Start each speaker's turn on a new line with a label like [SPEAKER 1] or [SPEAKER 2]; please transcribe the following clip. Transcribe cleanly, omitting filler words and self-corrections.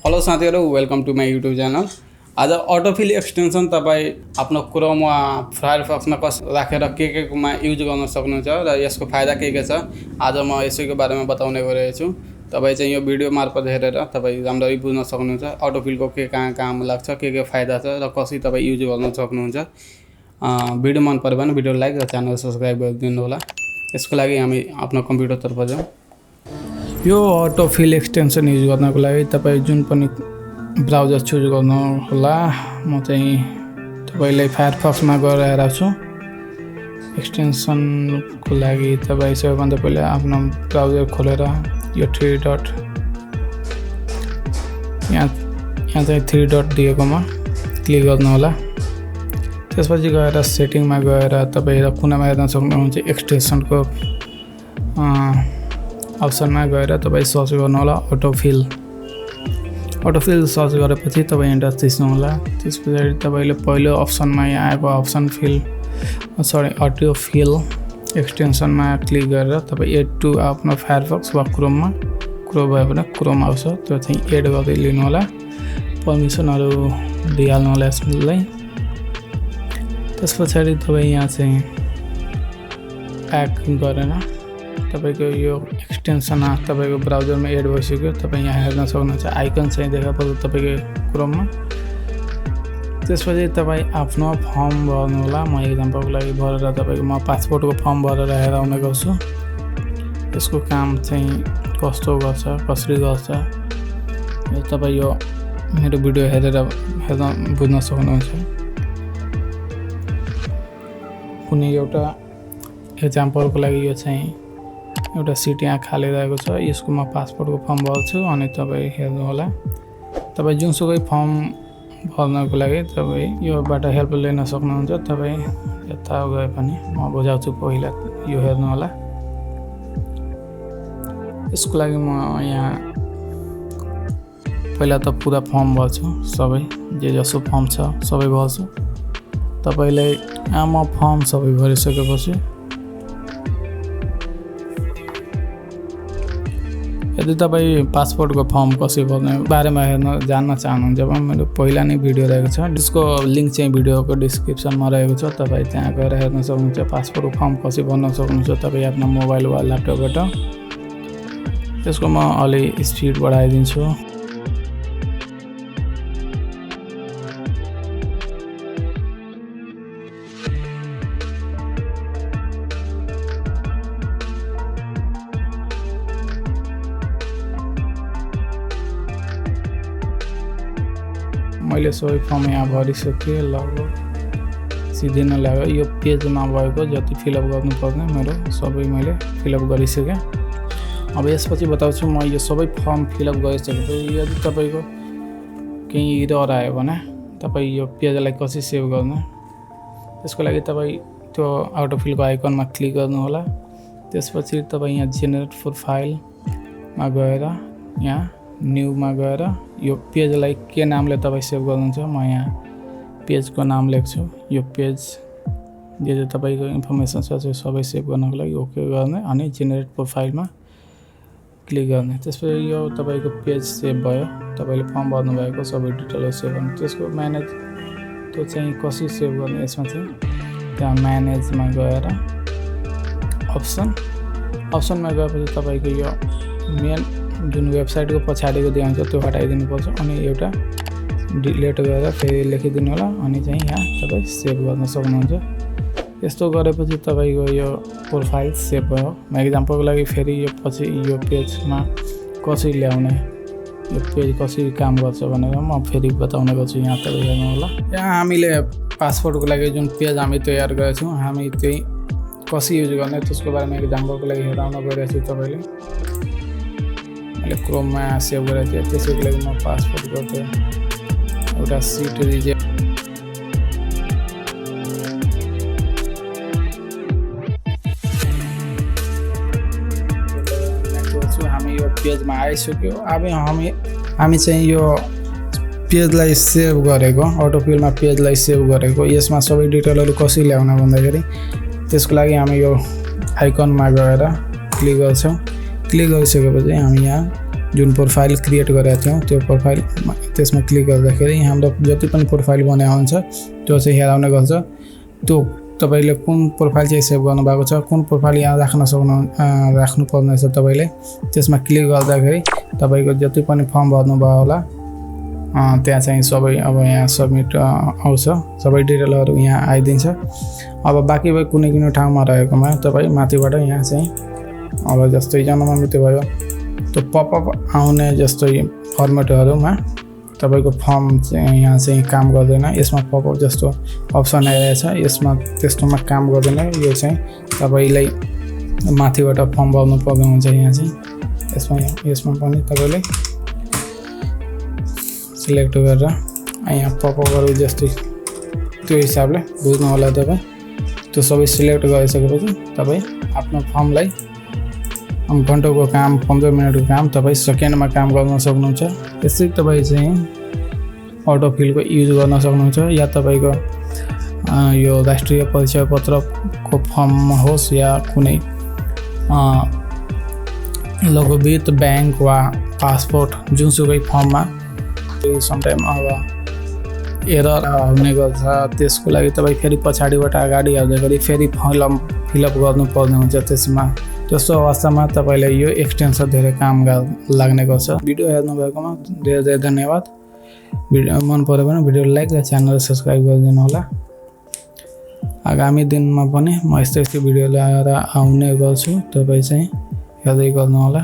[SPEAKER 1] Hello साथीहरु, welcome to my YouTube channel. आज अटोफिल extension तपाईँ आफ्नो क्रोम वा फायरफक्समा राखेर केमा युज गर्न सक्नुहुन्छ र यसको फाइदा के छ आज म यसैको बारेमा बताउने गरिरहेको छु। तपाईँ चाहिँ यो भिडियो मार्फत हेरेर तपाईँ राम्ररी बुझ्न सक्नुहुन्छ अटोफिलको के कहाँ काम लाग्छ, के फाइदा छ र कसरी तपाईँ युज गर्न सक्नुहुन्छ। भिडियो मन पर्यो भने भिडियो लाइक र च्यानल सब्स्क्राइब गरिदिनु होला। यसको लागि हामी आफ्नो कम्प्युटरतर्फ जाउँ। यो अटोफिल एक्सटेन्सन युज गर्नको लागि तपाईँ जुन पनि ब्राउजर चुज गर्नु होला। म चाहिँ तपाईलाई फायरफक्समा गएर आएको छु। एक्सटेन्सनको लागि तपाईँ सबैभन्दा पहिले आफ्नो ब्राउजर खोलेर यो थ्री डट यहाँ चाहिँ थ्री डट दिएकोमा क्लिक गर्नु होला। त्यसपछि गएर सेटिङमा गएर तपाईँ कुनामा हेर्न सक्नुहुन्छ एक्सटेन्सनको अप्सनमा गएर तपाईँ सर्च गर्नु होला अटोफिल सर्च गरेपछि तपाईँ इन्टर थिच्नु होला। त्यसपछि तपाईले पहिलो अप्सनमा यहाँ आएको अटोफिल एक्सटेन्सनमा क्लिक गरेर तपाईँ एड टु आफ्नो फायरफक्स वा क्रोममा भयो भने क्रोम आउँछ, त्यो चाहिँ एड गर्दै लिनु होला। पर्मिसनहरू दिइहाल्नु होला यसलाई। त्यस पछाडि तपाईँ यहाँ चाहिँ प्याक गरेर तपाईको यो एक्सटेन्सन तपाईको ब्राउजरमा एड भइसक्यो। तपाईँ यहाँ हेर्न सक्नुहुन्छ आइकन चाहिँ देखा पर्छ तपाईको क्रोममा। त्यसपछि तपाईँ आफ्नो फर्म भर्नु होला। म एक्जाम्पलको लागि भरेर तपाईको म पासपोर्टको फर्म भरेर हेराउने गर्छु। यसको काम चाहिँ कस्तो गर्छ, कसरी गर्छ तपाईँ यो मेरो भिडियो हेरेर बुझ्न सक्नुहुन्छ। कुनै एउटा एक्जाम्पलको लागि यो चाहिँ एउटा सिट यहाँ खाली रहेको छ, यसको म पासपोर्टको फर्म भर्छु अनि तपाईँ हेर्नु होला। तपाईँ जुनसुकै फर्म भर्नको लागि तपाईँ योबाट हेल्प लिन सक्नुहुन्छ। तपाईँ यता गए पनि म बुझाउँछु, पहिला यो हेर्नु होला। यसको लागि म यहाँ पहिला त पुरा फर्म भर्छु, सबै जे जसो फर्म छ सबै भर्छु। तपाईलाई म फर्म सबै भरिसकेपछि यदि तपाईँ पासपोर्टको फर्म कसरी भर्ने बारेमा जान्न चाहनुहुन्छ भने मेरो पहिला नै भिडियो रहेको छ, त्यसको लिङ्क चाहिँ भिडियोको डिस्क्रिप्सनमा रहेको छ। तपाईँ त्यहाँ गएर हेर्न सक्नुहुन्छ पासपोर्टको फर्म कसरी भर्न सक्नुहुन्छ तपाईँ आफ्नो मोबाइल वा ल्यापटपबाट। त्यसको म अलि स्पिड बढाइदिन्छु। मैले सबै फर्म यहाँ भरिसकेँ, लगभग सिधै नै लाग्यो। यो पेजमा भएको जति फिलअप गर्नुपर्ने मेरो सबै मैले फिलअप गरिसकेँ। अब यसपछि बताउँछु म यो सबै फर्म फिलअप गरिसकेपछि यदि तपाईँको केही एरर आयो भने तपाईँ यो पेजलाई कसरी सेभ गर्ने, त्यसको लागि तपाईँ त्यो अटोफिलको आइकनमा क्लिक गर्नु होला। त्यसपछि तपाईँ यहाँ जेनेरेट फर फाइलमा गएर यहाँ न्यूमा गएर यो पेजलाई के नामले तपाईँ सेभ गर्नुहुन्छ, म यहाँ पेजको नाम लेख्छु। यो पेज जे तपाईँको इन्फर्मेसन छ त्यो सबै सेभ गर्नको लागि ओके गर्ने अनि जेनेरेट प्रोफाइलमा क्लिक गर्ने। त्यसपछि यो तपाईँको पेज सेभ भयो, तपाईँले फर्म भर्नुभएको सबै डिटेलहरू सेभ गर्नु। त्यसको म्यानेज त्यो चाहिँ कसरी सेभ गर्ने, यसमा चाहिँ त्यहाँ म्यानेजमा गएर अप्सनमा गएपछि तपाईँको यो मेन जुन वेबसाइटको पछाडिको देखाउँछ त्यो हटाइदिनुपर्छ अनि एउटा डिलिट गरेर फेरि लेखिदिनु होला अनि चाहिँ यहाँ तपाईँ सेभ गर्न सक्नुहुन्छ। यस्तो गरेपछि तपाईँको यो प्रोफाइल सेभ भयो। म एक्जाम्पलको लागि फेरि यो पछि यो पेजमा कसरी ल्याउने, यो पेज कसरी काम गर्छ भनेर म फेरि बताउने गर्छु। यहाँ तपाईँ हेर्नु होला। यहाँ हामीले पासपोर्टको लागि जुन पेज हामी तयार गरेका छौँ, हामी त्यही कसरी युज गर्ने त्यसको बारेमा एक्जाम्पलको लागि हेराउन गइरहेको छु। तपाईँले मैले क्रोममा सेभ गरेको थिएँ, त्यसैको लागि म पासपोर्टको एउटा सिट रिजेक्ट हामी यो पेजमा आइसक्यो। अब हामी चाहिँ यो पेजलाई सेभ गरेको, अटोफिलमा पेजलाई सेभ गरेको, यसमा सबै डिटेलहरू कसरी ल्याउन भन्दाखेरि त्यसको लागि हामी यो आइकनमा गएर क्लिक गर्छौँ। क्लिक गरिसकेपछि हामी यहाँ जुन प्रोफाइल क्रिएट गरेका थियौँ त्यो प्रोफाइल त्यसमा क्लिक गर्दाखेरि हाम्रो जति पनि प्रोफाइल बनाएको हुन्छ त्यो चाहिँ हेराउने गर्छ। त्यो तपाईले कुन प्रोफाइल चाहिँ सेभ गर्नुभएको छ, कुन प्रोफाइल यहाँ राख्नुपर्ने छ तपाईले त्यसमा क्लिक गर्दाखेरि तपाईको जति पनि फर्म भर्नुभयो होला त्यहाँ चाहिँ सबै अब यहाँ सबमिट आउँछ, सबै डिटेलहरु यहाँ आइदिन्छ। अब बाँकी भए कुनै ठाउँमा रहेकोमा तपाई माथिबाट यहाँ चाहिँ अब जस्तै जन्म मृत्यु भयो त्यो पपअप आउने जस्तै फर्मेटहरुमा तपाईको फर्म चाहिँ यहाँ चाहिँ काम गर्दैन। यसमा पपअप जस्तो अप्सन आइरहेछ, यसमा त्यस्तोमा काम गर्दैन। यो चाहिँ तपाईलाई माथिबाट फर्म भर्नु पर्ने हुन्छ। यहाँ चाहिँ यसमा पनि तपाईले सिलेक्ट गरेर यहाँ पपअपहरु जस्तै त्यो हिसाबले बुझ्नु होला तपाई। त्यो सबै सिलेक्ट गरिसकेपछि तपाई आफ्नो फर्मलाई घण्टाको काम 15 मिनेटको काम तपाई सेकेन्डमा काम गर्न सक्नुहुन्छ। यसै तपाई चाहिँ अटोफिलको युज गर्न सक्नुहुन्छ या तपाईको यो राष्ट्रिय परिचय पत्रको फर्म होस् या कुनै लघुवित्त बैंक वा पासपोर्ट जुनसुकै फर्ममा समटाइम अब एरर हुने गर्छ। त्यसको लागि तपाई फेरि पछाडीबाट अगाडि आउँदाखेरि फेरि फिलअप गर्नुपर्ने हुन्छ। त्यसमा त्यस्तो अवस्थामा तपाईलाई यो एक्सटेन्सन धेरै काम लाग्ने गर्छ। भिडियो हेर्नु भएकोमा धेरै धन्यवाद। भिडियो मन पर्यो भने भिडियोलाई लाइक र च्यानललाई सब्स्क्राइब गरिदिनु होला। आगामी दिनमा पनि म यस्तै भिडियो ल्याएर आउने गर्छु, तपाई चाहिँ हेर्दै गर्नु होला।